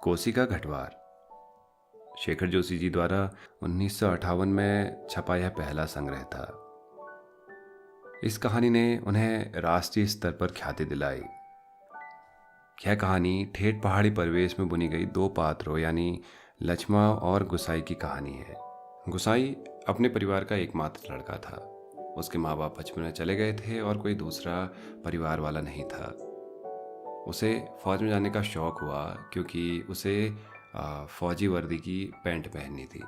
कोसी का घटवार। शेखर जोशी जी द्वारा 1958 में छपा यह पहला संग्रह था। इस कहानी ने उन्हें राष्ट्रीय स्तर पर ख्याति दिलाई। यह कहानी ठेठ पहाड़ी परिवेश में बुनी गई दो पात्रों यानी लक्ष्मा और गुसाई की कहानी है। गुसाई अपने परिवार का एकमात्र लड़का था। उसके माँ बाप बचपन में चले गए थे और कोई दूसरा परिवार वाला नहीं था। उसे फौज में जाने का शौक हुआ क्योंकि उसे फौजी वर्दी की पैंट पहननी थी।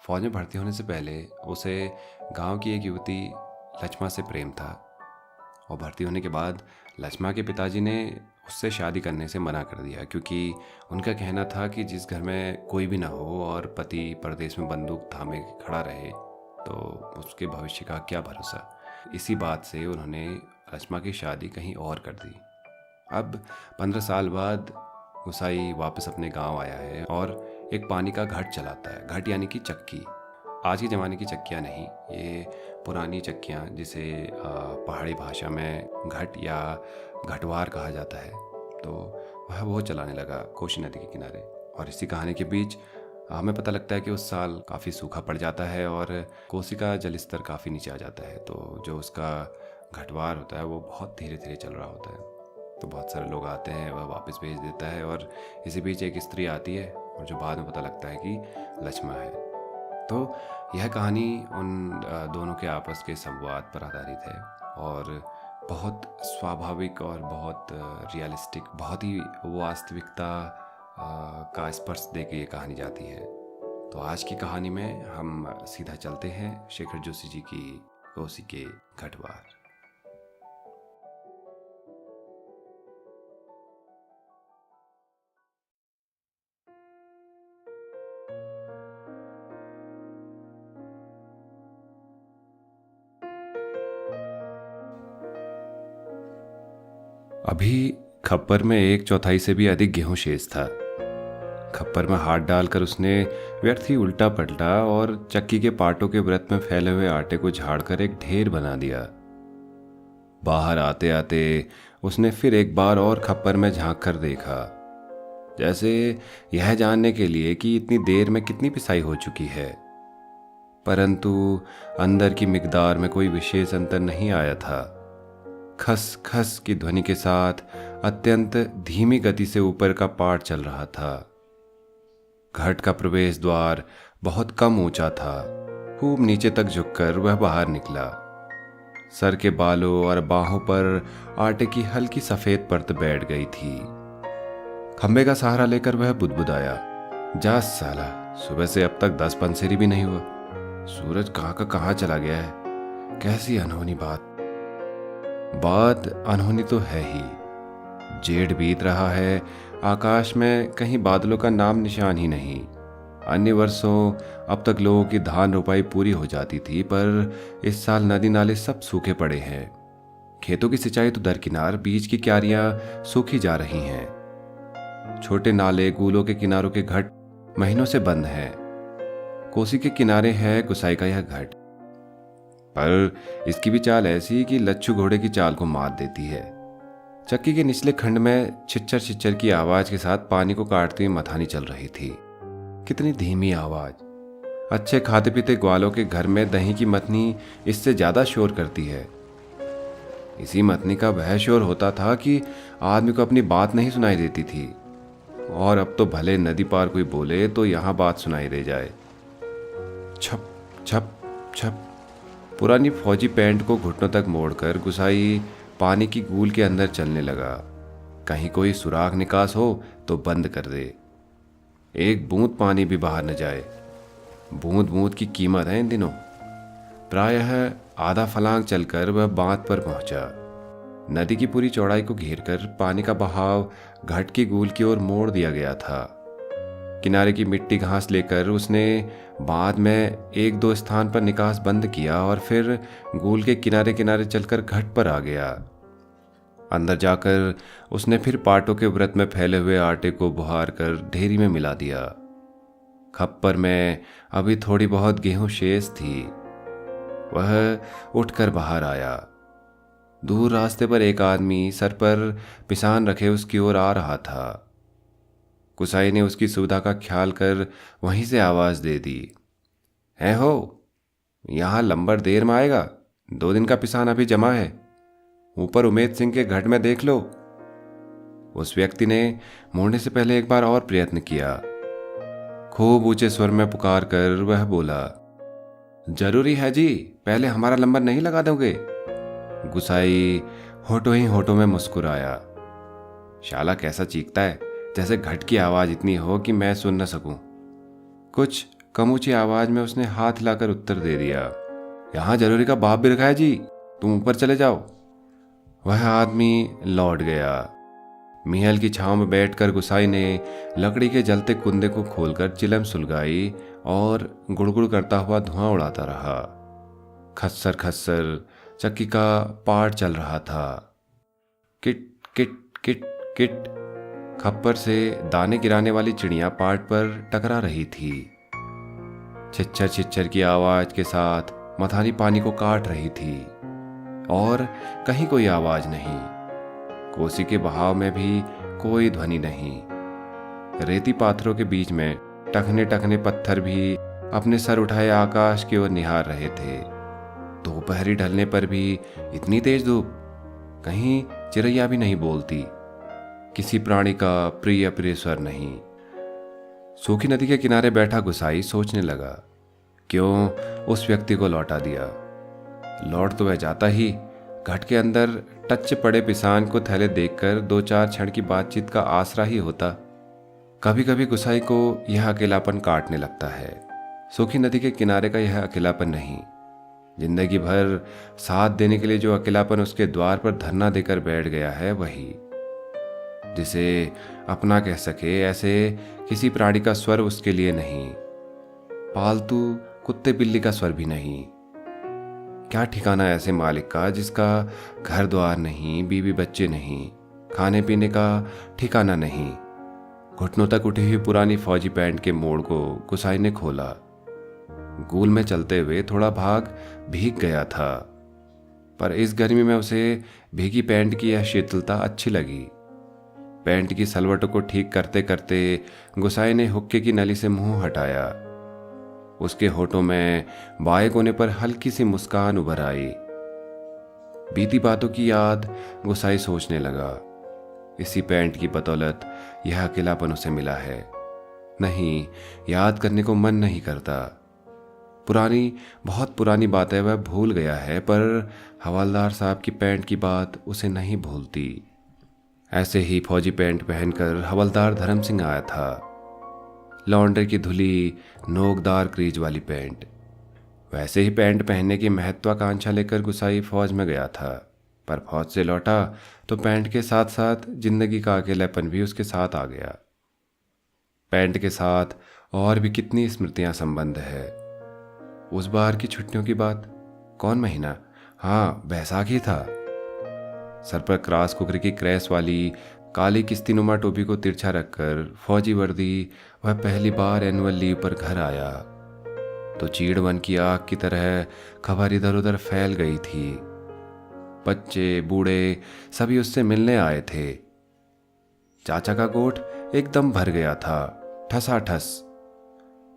फौज में भर्ती होने से पहले उसे गांव की एक युवती लक्ष्मा से प्रेम था और भर्ती होने के बाद लक्ष्मा के पिताजी ने उससे शादी करने से मना कर दिया क्योंकि उनका कहना था कि जिस घर में कोई भी ना हो और पति परदेश में बंदूक थामे खड़ा रहे तो उसके भविष्य का क्या भरोसा। इसी बात से उन्होंने लक्ष्मा की शादी कहीं और कर दी। अब 15 साल बाद गुसाई वापस अपने गांव आया है और एक पानी का घट चलाता है। घट यानी कि चक्की। आज के ज़माने की चक्कियाँ नहीं, ये पुरानी चक्कियाँ जिसे पहाड़ी भाषा में घट या घटवार कहा जाता है। तो वह वो चलाने लगा कोसी नदी के किनारे। और इसी कहानी के बीच हमें पता लगता है कि उस साल काफ़ी सूखा पड़ जाता है और कोसी का जलस्तर काफ़ी नीचे आ जाता है। तो जो उसका घटवार होता है वो बहुत धीरे धीरे चल रहा होता है। तो बहुत सारे लोग आते हैं, वह वापस भेज देता है और इसी बीच एक स्त्री आती है और जो बाद में पता लगता है कि लक्ष्मा है। तो यह कहानी उन दोनों के आपस के संवाद पर आधारित है और बहुत स्वाभाविक और बहुत रियलिस्टिक, बहुत ही वास्तविकता का स्पर्श दे के ये कहानी जाती है। तो आज की कहानी में हम सीधा चलते हैं शेखर जोशी जी की कोसी के घटवार। अभी खप्पर में 1/4 से भी अधिक गेहूं शेष था। खप्पर में हाथ डालकर उसने व्यर्थ ही उल्टा पलटा और चक्की के पाटों के व्रत में फैले हुए आटे को झाड़कर एक ढेर बना दिया। बाहर आते आते उसने फिर एक बार और खप्पर में झांक कर देखा, जैसे यह जानने के लिए कि इतनी देर में कितनी पिसाई हो चुकी है। परंतु अंदर की मिकदार में कोई विशेष अंतर नहीं आया था। खस खस की ध्वनि के साथ अत्यंत धीमी गति से ऊपर का पाट चल रहा था। घट का प्रवेश द्वार बहुत कम ऊंचा था। खूब नीचे तक झुककर वह बाहर निकला। सर के बालों और बाहों पर आटे की हल्की सफेद परत बैठ गई थी। खंबे का सहारा लेकर वह बुदबुदाया, जा साला, सुबह से अब तक 10 पंसेरी भी नहीं हुआ। सूरज कहाँ का कहाँ चला गया है। कैसी अनहोनी बात अनहोनी तो है ही। जेठ बीत रहा है, आकाश में कहीं बादलों का नाम निशान ही नहीं। अन्य वर्षों अब तक लोगों की धान रोपाई पूरी हो जाती थी, पर इस साल नदी नाले सब सूखे पड़े हैं। खेतों की सिंचाई तो दरकिनार, बीच की क्यारियां सूखी जा रही हैं। छोटे नाले गूलों के किनारों के घट महीनों से बंद हैं। कोसी के किनारे है गुसाई का यह घट, पर इसकी भी चाल ऐसी कि लच्छू घोड़े की चाल को मात देती है। चक्की के निचले खंड में छिच्चर छिच्चर की आवाज के साथ पानी को काटती हुई मथानी चल रही थी। कितनी धीमी आवाज। अच्छे खाते पीते ग्वालों के घर में दही की मथनी इससे ज्यादा शोर करती है। इसी मथनी का वह शोर होता था कि आदमी को अपनी बात नहीं सुनाई देती थी, और अब तो भले नदी पार कोई बोले तो यहां बात सुनाई दे जाए। छप छप छप। पुरानी फौजी पैंट को घुटनों तक मोड़कर गुसाई पानी की गूल के अंदर चलने लगा। कहीं कोई सुराख निकास हो तो बंद कर दे, एक बूंद पानी भी बाहर न जाए। बूंद बूंद की कीमत है इन दिनों। प्रायः आधा फलांग चलकर वह बांध पर पहुंचा। नदी की पूरी चौड़ाई को घेरकर पानी का बहाव घट की गूल की ओर मोड़ दिया गया था। किनारे की मिट्टी घास लेकर उसने बांध में 1-2 स्थान पर निकास बंद किया और फिर गूल के किनारे किनारे चलकर घट पर आ गया। अंदर जाकर उसने फिर पाटों के व्रत में फैले हुए आटे को बुहार कर ढेरी में मिला दिया। खप्पर में अभी थोड़ी बहुत गेहूं शेष थी। वह उठकर बाहर आया। दूर रास्ते पर एक आदमी सर पर पिसान रखे उसकी ओर आ रहा था। गुसाई ने उसकी सुविधा का ख्याल कर वहीं से आवाज़ दे दी, है हो, यहाँ लंबर देर में आएगा, 2 दिन का पिसान अभी जमा है, ऊपर उमेद सिंह के घट में देख लो। उस व्यक्ति ने मुड़ने से पहले एक बार और प्रयत्न किया। खूब ऊंचे स्वर में पुकार कर वह बोला, जरूरी है जी, पहले हमारा लंबर नहीं लगा दोगे? गुसाई होठों ही होठों में मुस्कुराया। शाला कैसा चीखता है, जैसे घट की आवाज इतनी हो कि मैं सुन न सकूं। कुछ कम ऊंची आवाज में उसने हाथ हिलाकर उत्तर दे दिया, यहां जरूरी का बाप भी रखा है जी, तुम ऊपर चले जाओ। वह आदमी लौट गया। महल की छांव में बैठकर गुसाई ने लकड़ी के जलते कुंदे को खोलकर चिलम सुलगाई और गुड़गुड़ करता हुआ धुआं उड़ाता रहा। खस्सर खस्सर चक्की का पार्ट चल रहा था। किट किट किट किट खप्पर से दाने गिराने वाली चिड़िया पार्ट पर टकरा रही थी। छिच्चर छिच्चर की आवाज के साथ मथानी पानी को काट रही थी और कहीं कोई आवाज नहीं। कोसी के बहाव में भी कोई ध्वनि नहीं। रेती पाथरों के बीच में टखने टखने पत्थर भी अपने सर उठाए आकाश की ओर निहार रहे थे। दोपहरी ढलने पर भी इतनी तेज धूप, कहीं चिड़ैया भी नहीं बोलती, किसी प्राणी का प्रिय प्रिय स्वर नहीं। सूखी नदी के किनारे बैठा गुसाई सोचने लगा, क्यों उस व्यक्ति को लौटा दिया। लौट तो वह जाता ही, घट के अंदर टच पड़े पिसान को थैले देखकर 2-4 क्षण की बातचीत का आसरा ही होता। कभी कभी गुसाई को यह अकेलापन काटने लगता है। सूखी नदी के किनारे का यह अकेलापन नहीं, जिंदगी भर साथ देने के लिए जो अकेलापन उसके द्वार पर धरना देकर बैठ गया है, वही। जिसे अपना कह सके ऐसे किसी प्राणी का स्वर उसके लिए नहीं, पालतू कुत्ते बिल्ली का स्वर भी नहीं। क्या ठिकाना ऐसे मालिक का जिसका घर द्वार नहीं, बीवी बच्चे नहीं, खाने पीने का ठिकाना नहीं। घुटनों तक उठी हुई पुरानी फौजी पैंट के मोड़ को गुसाई ने खोला। गूल में चलते हुए थोड़ा भाग भीग गया था, पर इस गर्मी में उसे भीगी पैंट की यह शीतलता अच्छी लगी। पैंट की सलवटों को ठीक करते करते गुसाई ने हुक्के की नली से मुंह हटाया। उसके होठों में बाएं कोने पर हल्की सी मुस्कान उभर आई। बीती बातों की याद गुसाई सोचने लगा, इसी पैंट की बदौलत यह अकेलापन उसे मिला है। नहीं, याद करने को मन नहीं करता। पुरानी, बहुत पुरानी बातें वह भूल गया है, पर हवलदार साहब की पैंट की बात उसे नहीं भूलती। ऐसे ही फौजी पैंट पहनकर हवलदार धर्म सिंह आया था। लॉन्ड्री की धुली नोकदार क्रीज वाली पैंट। वैसे ही पैंट पहनने की महत्वाकांक्षा लेकर गुसाई फौज में गया था, पर फौज से लौटा तो पैंट के साथ साथ जिंदगी का अकेलापन भी उसके साथ आ गया। पैंट के साथ और भी कितनी स्मृतियां संबंध है। उस बार की छुट्टियों की बात, कौन महीना, हाँ बैसाखी था। सर पर क्रॉस कुकरी की क्रैस वाली काली किस्तीनुमा टोपी को तिरछा रखकर फौजी वर्दी वह पहली बार एनुअल लीव पर घर आया तो चीड़वन की आग की तरह खबर इधर उधर फैल गई थी। बच्चे बूढ़े सभी उससे मिलने आए थे। चाचा का गोठ एकदम भर गया था, ठसाठस।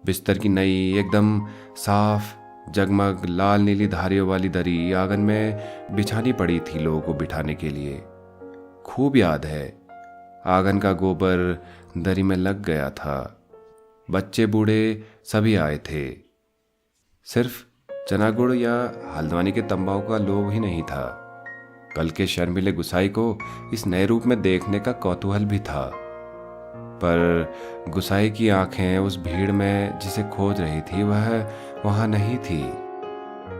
बिस्तर की नई एकदम साफ जगमग लाल नीली धारियों वाली दरी आंगन में बिछानी पड़ी थी लोगों को बिठाने के लिए। खूब याद है, आंगन का गोबर दरी में लग गया था। बच्चे बूढ़े सभी आए थे। सिर्फ चना गुड़ या हल्द्वानी के तंबाकू का लोभ ही नहीं था। कल के शर्मिले गुसाई को इस नए रूप में देखने का कौतूहल भी था, पर गुसाई की आंखें उस भीड़ में जिसे खोज रही थी वह वहां नहीं थी।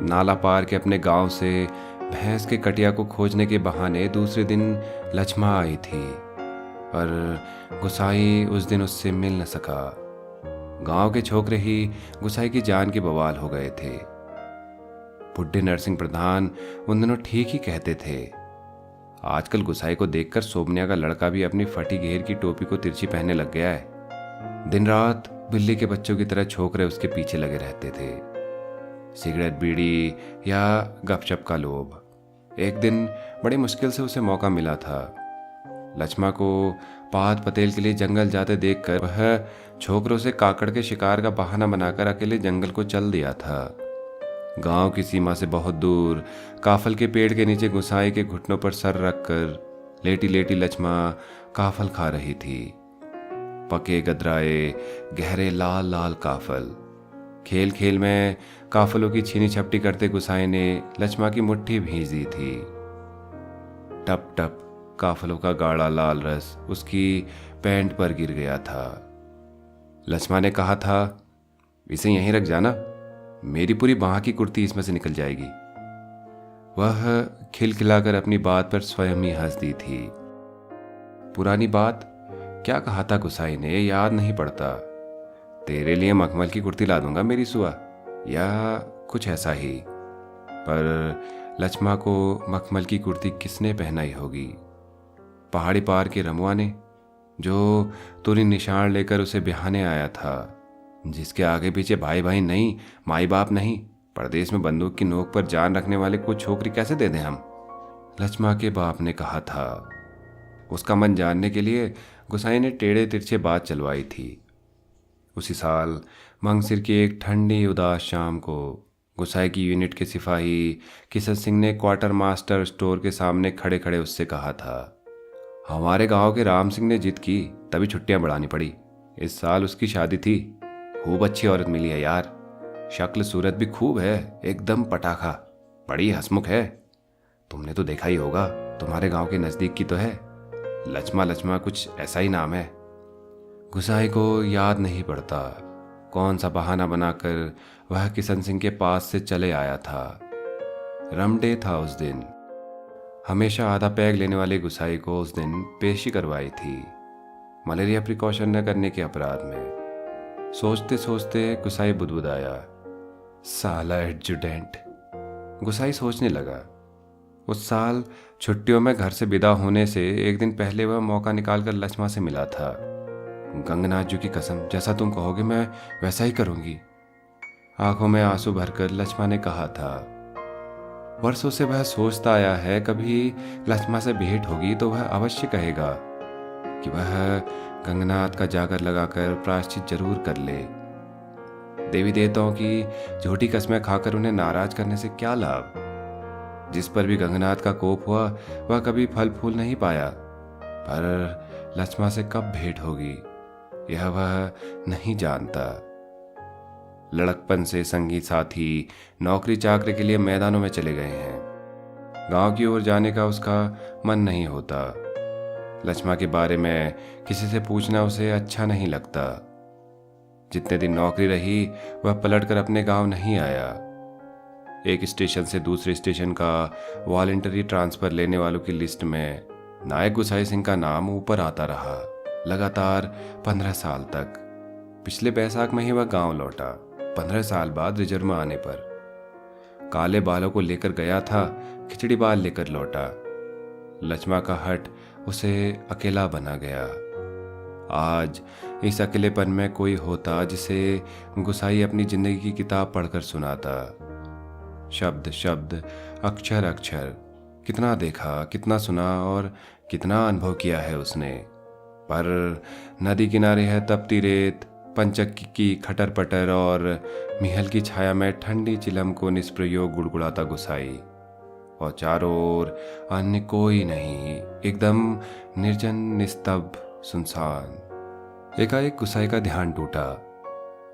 नाला पार के अपने गांव से भैंस के कटिया को खोजने के बहाने दूसरे दिन लक्ष्मा आई थी, पर गुसाई उस दिन उससे मिल न सका। गांव के छोकरे ही गुसाई की जान के बवाल हो गए थे। बुढ़े नरसिंह प्रधान उन दिनों ठीक ही कहते थे। आजकल गुसाई को देखकर सोमनिया का लड़का भी अपनी फटी घेर की टोपी को तिरछी पहनने लग गया है। दिन रात बिल्ली के बच्चों की तरह छोकरे उसके पीछे लगे रहते थे। सिगरेट, बीड़ी या गपशप का लोभ। एक दिन बड़ी मुश्किल से उसे मौका मिला था। लक्ष्मा को पात पतेल के लिए जंगल जाते देखकर वह छोकरों से काकड़ के शिकार का बहाना बनाकर अकेले जंगल को चल दिया था। गांव की सीमा से बहुत दूर काफल के पेड़ के नीचे गुसाई के घुटनों पर सर रखकर लेटी लेटी लक्ष्मा काफल खा रही थी। पके गदराए गहरे लाल लाल काफल। खेल खेल में काफलों की छीनी छपटी करते गुसाई ने लक्ष्मा की मुट्ठी भींच दी थी। टप टप काफलों का गाढ़ा लाल रस उसकी पैंट पर गिर गया था। लक्ष्मा ने कहा था, इसे यहीं रख जाना, मेरी पूरी बाह की कुर्ती इसमें से निकल जाएगी। वह खिलखिलाकर अपनी बात पर स्वयं ही हंस दी थी। पुरानी बात क्या कहा था गुसाई ने, याद नहीं पड़ता। तेरे लिए मखमल की कुर्ती ला दूंगा मेरी सुआ, या कुछ ऐसा ही। पर लक्ष्मा को मखमल की कुर्ती किसने पहनाई होगी? पहाड़ी पार के रमुआ ने, जो तुरी निशान लेकर उसे बिहाने आया था, जिसके आगे पीछे भाई भाई नहीं, माई बाप नहीं, परदेश में बंदूक की नोक पर जान रखने वाले को छोकरी कैसे दे दें हम? लक्ष्मा के बाप ने कहा था। उसका मन जानने के लिए गुसाई ने टेढ़े तिरछे बात चलवाई थी। उसी साल मंगसिर की एक ठंडी उदास शाम को गुसाई की यूनिट के सिपाही किशन सिंह ने क्वार्टर मास्टर स्टोर के सामने खड़े खड़े उससे कहा था, हमारे गांव के राम सिंह ने जिद की तभी छुट्टियां बढ़ानी पड़ी। इस साल उसकी शादी थी। खूब अच्छी औरत मिली है यार, शक्ल सूरत भी खूब है, एकदम पटाखा, बड़ी हंसमुख है। तुमने तो देखा ही होगा, तुम्हारे गांव के नज़दीक की तो है, लक्ष्मा लक्ष्मा कुछ ऐसा ही नाम है। गुसाई को याद नहीं पड़ता कौन सा बहाना बनाकर वह किशन सिंह के पास से चले आया था। रमडे था उस दिन। हमेशा आधा पैग लेने वाले गुसाई को उस दिन पेशी करवाई थी, मलेरिया प्रिकॉशन न करने के अपराध में। सोचते सोचते गुसाई बुदबुदाया, साला एडजुटेंट। गुसाई सोचने लगा, उस साल छुट्टियों में घर से विदा होने से एक दिन पहले वह मौका निकालकर लक्ष्मा से मिला था। गंगनाथ जी की कसम, जैसा तुम कहोगे मैं वैसा ही करूंगी। आंखों में आंसू भरकर लक्ष्मा ने कहा था। वर्षों से वह सोचता आया है, कभी लक्ष्मा से भेंट होगी तो वह अवश्य कहेगा कि वह गंगनाथ का जागर लगाकर प्रायश्चित जरूर कर ले। देवी देवताओं की झूठी कस्में खाकर उन्हें नाराज करने से क्या लाभ? जिस पर भी गंगनाथ का कोप हुआ वह कभी फल फूल नहीं पाया, पर लक्ष्मा से कब भेंट होगी यह वह नहीं जानता। लड़कपन से संगी साथी नौकरी चाकरी के लिए मैदानों में चले गए हैं। गांव की ओर जाने का उसका मन नहीं होता। लक्ष्मा के बारे में किसी से पूछना उसे अच्छा नहीं लगता। जितने दिन नौकरी रही वह पलटकर अपने गांव नहीं आया। एक स्टेशन से दूसरे स्टेशन का वॉलंटरी ट्रांसफर लेने वालों की लिस्ट में नायक गुसाई सिंह का नाम ऊपर आता रहा, लगातार 15 साल तक। पिछले बैसाख में ही वह गांव लौटा, 15 साल बाद रिजर्व में आने पर। काले बालों को लेकर गया था, खिचड़ी बाल लेकर लौटा। लक्ष्मा का हट उसे अकेला बना गया। आज इस अकेलेपन में कोई होता जिसे गुसाई अपनी जिंदगी की किताब पढ़कर सुनाता। शब्द शब्द, अक्षर अक्षर, कितना देखा, कितना सुना और कितना अनुभव किया है उसने। पर नदी किनारे है तपती रेत, पंचक की खटर पटर और मिहल की छाया में ठंडी चिलम को निष्प्रयोग गुड़गुड़ाता गुसाई। और चारों ओर अन्य कोई नहीं, एकदम निर्जन, निस्तब्ध, सुनसान। एकाएक गुसाई का ध्यान टूटा।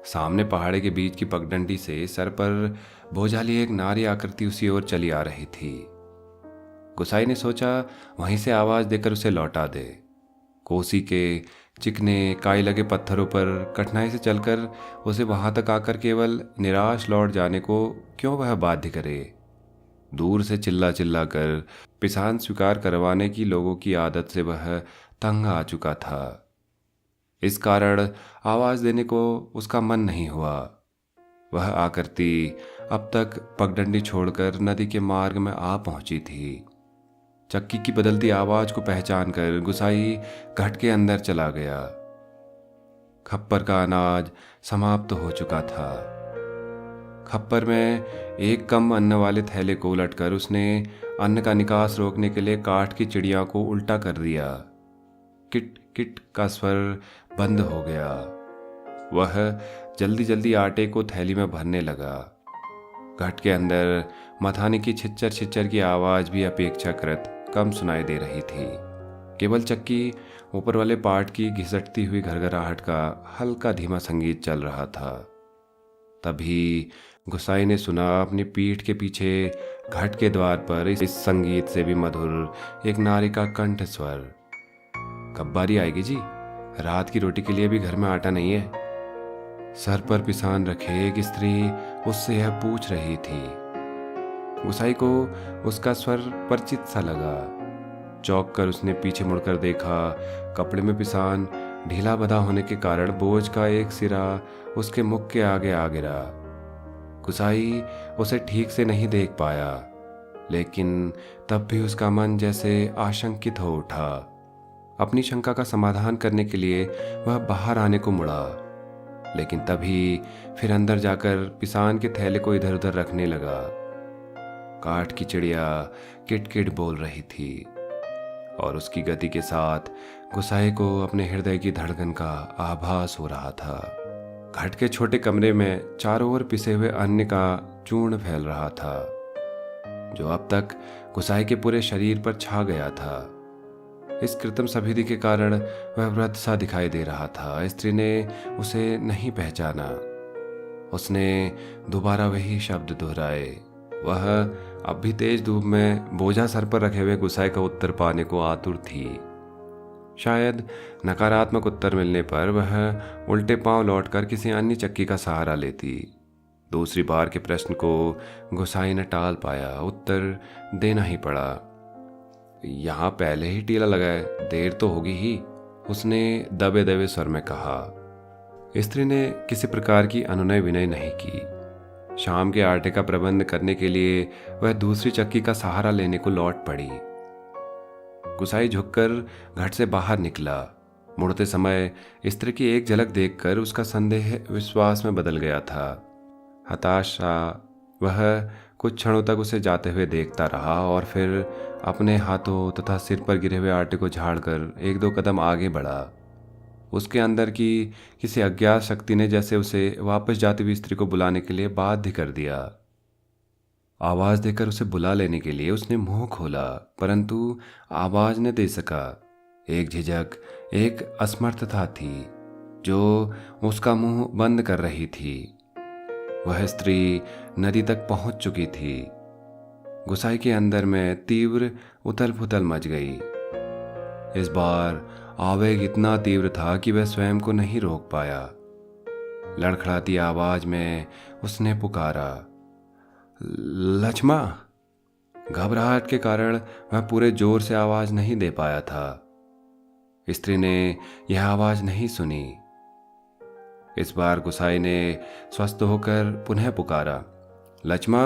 सामने पहाड़े के बीच की पगडंडी से सर पर बोझाली एक नारी आकृति उसी ओर चली आ रही थी। गुसाई ने सोचा वहीं से आवाज देकर उसे लौटा दे। कोसी के चिकने काई लगे पत्थरों पर कठिनाई से चलकर उसे वहां तक आकर केवल निराश लौट जाने को क्यों वह बाध्य करे। दूर से चिल्ला चिल्ला कर पिसान स्वीकार करवाने की लोगों की आदत से वह तंग आ चुका था। इस कारण आवाज देने को उसका मन नहीं हुआ। वह आकृति अब तक पगडंडी छोड़कर नदी के मार्ग में आ पहुंची थी। चक्की की बदलती आवाज को पहचान कर गुसाई घट के अंदर चला गया। खप्पर का अनाज समाप्त हो चुका था। खप्पर में एक कम अन्न वाले थैले को उलटकर उसने अन्न का निकास रोकने के लिए काठ की चिड़िया को उल्टा कर दिया। किट किट का स्वर बंद हो गया। वह जल्दी जल्दी आटे को थैली में भरने लगा। घट के अंदर मथाने की छिच्चर छिच्चर की आवाज भी अपेक्षाकृत कम सुनाई दे रही थी। केवल चक्की ऊपर वाले पार्ट की घिसटती हुई घरघराहट का हल्का धीमा संगीत चल रहा था। तभी गुसाई ने सुना अपनी पीठ के पीछे घट के द्वार पर इस संगीत से भी मधुर एक नारी का कंठ स्वर। कब बारी आएगी जी? रात की रोटी के लिए भी घर में आटा नहीं है। सर पर पिसान रखे एक स्त्री उससे यह पूछ रही थी। गुसाई को उसका स्वर परिचित सा लगा। चौंक कर उसने पीछे मुड़कर देखा। कपड़े में पिसान ढीला बंधा होने के कारण बोझ का एक सिरा उसके मुख के आगे आ गिरा। गुसाई उसे ठीक से नहीं देख पाया, लेकिन तब भी उसका मन जैसे आशंकित हो उठा। अपनी शंका का समाधान करने के लिए वह बाहर आने को मुड़ा, लेकिन तभी फिर अंदर जाकर पिसान के थैले को इधर उधर रखने लगा। काठ की चिड़िया किटकिट बोल रही थी और उसकी गति के साथ गुसाई को अपने हृदय की धड़कन का आभास हो रहा था। घट के छोटे कमरे में चारों ओर पिसे हुए अन्न का चूर्ण फैल रहा था, जो अब तक गुसाई के पूरे शरीर पर छा गया था। इस कृत्रिम सभेदी के कारण वह वृद्ध सा दिखाई दे रहा था। स्त्री ने उसे नहीं पहचाना। उसने दोबारा वही शब्द दोहराए। वह अब भी तेज धूप में बोझा सर पर रखे हुए गुसाई का उत्तर पाने को आतुर थी। शायद नकारात्मक उत्तर मिलने पर वह उल्टे पांव लौटकर किसी अन्य चक्की का सहारा लेती। दूसरी बार के प्रश्न को गुसाई ने टाल पाया। उत्तर देना ही पड़ा। यहाँ पहले ही टीला लगा है, देर तो होगी ही, उसने दबे दबे स्वर में कहा। स्त्री ने किसी प्रकार की अनुनय विनय नहीं की। शाम के आटे का प्रबंध करने के लिए वह दूसरी चक्की का सहारा लेने को लौट पड़ी। गुसाई झुककर घट से बाहर निकला। मुड़ते समय स्त्री की एक झलक देखकर उसका संदेह विश्वास में बदल गया था। हताश सा वह कुछ क्षणों तक उसे जाते हुए देखता रहा और फिर अपने हाथों तथा सिर पर गिरे हुए आटे को झाड़कर एक दो कदम आगे बढ़ा। उसके अंदर की किसी अज्ञात शक्ति ने जैसे उसे वापस जाती हुई स्त्री को बुलाने के लिए बाध्य कर दिया। आवाज देकर उसे बुला लेने के लिए उसने मुंह खोला, परंतु आवाज न दे सका। एक झिझक, एक असमर्थता थी जो उसका मुंह बंद कर रही थी। वह स्त्री नदी तक पहुंच चुकी थी। गुसाई के अंदर में तीव्र उथल पुथल मच गई। इस बार आवेग इतना तीव्र था कि वह स्वयं को नहीं रोक पाया। लड़खड़ाती आवाज में उसने पुकारा, लक्ष्मा। घबराहट के कारण वह पूरे जोर से आवाज नहीं दे पाया था। स्त्री ने यह आवाज नहीं सुनी। इस बार गुसाई ने स्वस्थ होकर पुनः पुकारा, लक्ष्मा।